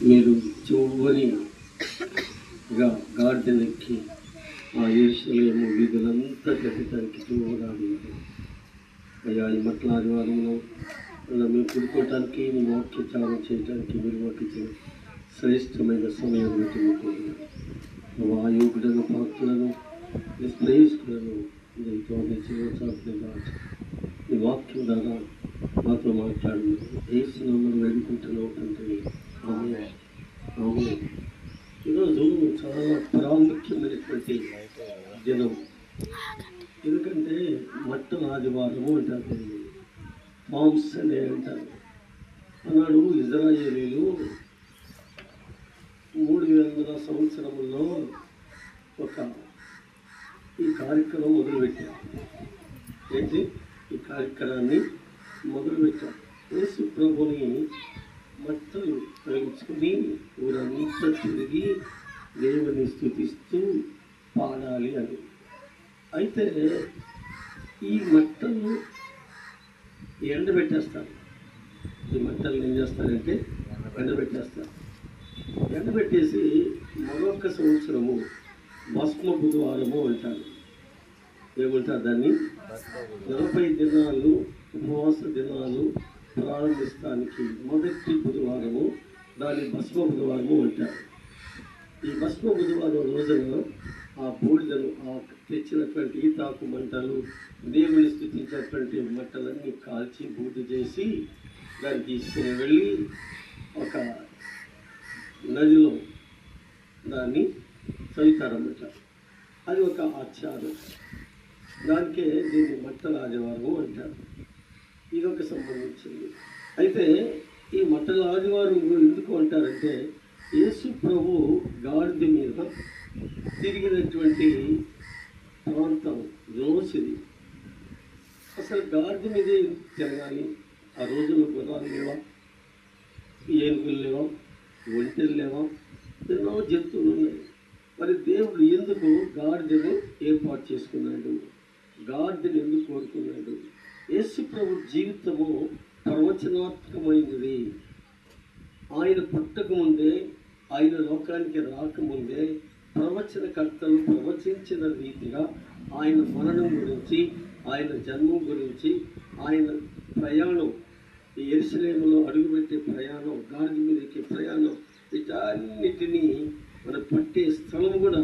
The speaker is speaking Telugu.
మీరు చివరి గాడిదెక్కి ఆ యెరూషలేము వీధులంతా తిరగటానికి చూడాలి. అయ్యా ఈ మట్ల ఆదివారంలో అలా మేము కూడుకోవటానికి మీ వాక్యచారం చేయడానికి మీరు మాకు ఇచ్చిన శ్రేష్టమైన సమయం పెట్టుకుంటున్నాను. ఆ యోగులను పాత్రలను నిశ్రయిస్తులను దీంతో ఈ వాక్యం ద్వారా మాతో మాట్లాడు ఏసునామమున వేడుకుంటున్నాం తండ్రి. ఆమేన్. ఆమేన్. ఈరోజు చాలా ప్రాముఖ్యమైనటువంటి దినం. ఎందుకంటే మట్టల ఆదివారము అంటారు, పామ్స్ అనే అంటారు. ఆనాడు ఇజ్రాయేలీలు 300 సంవత్సరముల్లో ఈ కార్యక్రమం మొదలుపెట్టారు. ఏంటి ఈ కార్యక్రమాన్ని మొదలుపెట్టారు? యేసు ప్రభుని మట్టలు తొలగించుకుని ఊరంతా తిరిగి దేవుని స్తుతిస్తూ పాడాలి అని. అయితే ఈ మట్టలు ఎండబెట్టేస్తారు. ఈ మట్టలు ఏం చేస్తారంటే ఎండబెట్టేస్తారు. ఎండబెట్టేసి మరొక సంవత్సరము భస్మ బుధవారము అంటారు. ఏమంటారు దాన్ని? 40 దినాలు ఉపవాస దినాలు ప్రారంభిస్తానికి మొదటి బుధవారము దాన్ని భస్మ బుధవారము అంటారు. ఈ భస్మ బుధవారం రోజున ఆ బూడిదను, ఆ తెచ్చినటువంటి ఈతాకు మంటలు, దేవుని స్థుతించినటువంటి మంటలన్నీ కాల్చి బూడిద చేసి దాన్ని తీసుకుని వెళ్ళి ఒక నదిలో దాన్ని చదువుతారన్నమాట. అది ఒక ఆచారం. దానికే దీన్ని మట్టల ఆదివారం అంటారు. ఇదొక సంబంధించింది. అయితే ఈ మట్టల ఆదివారం ఎందుకు అంటారంటే యేసు ప్రభు గాడిద మీద తిరిగినటువంటి ప్రాంతం రోజుది. అసలు గాడిద మీదే తిరగాలి. ఆ రోజుల్లో గుర్రాలు లేవా, ఏనుగులు లేవా, ఒంటెలు లేవా, ఎన్నో జంతువులు ఉన్నాయి. మరి దేవుడు ఎందుకు గాడిదను ఏర్పాటు చేసుకున్నాడు? గాడిదను ఎందుకు కోరుకున్నాడు? యేసు ప్రభు జీవితము ప్రవచనాత్మకమైనది. ఆయన పుట్టకముందే, ఆయన లోకానికి రాకముందే ప్రవచనకర్తలు ప్రవచించిన రీతిగా ఆయన మరణం గురించి, ఆయన జన్మం గురించి, ఆయన ప్రయాణం, ఈ యెరూషలేములో అడుగుపెట్టే ప్రయాణం, గాడిద మీదకి ప్రయాణం, వీటన్నిటినీ మన పట్టే స్థలం కూడా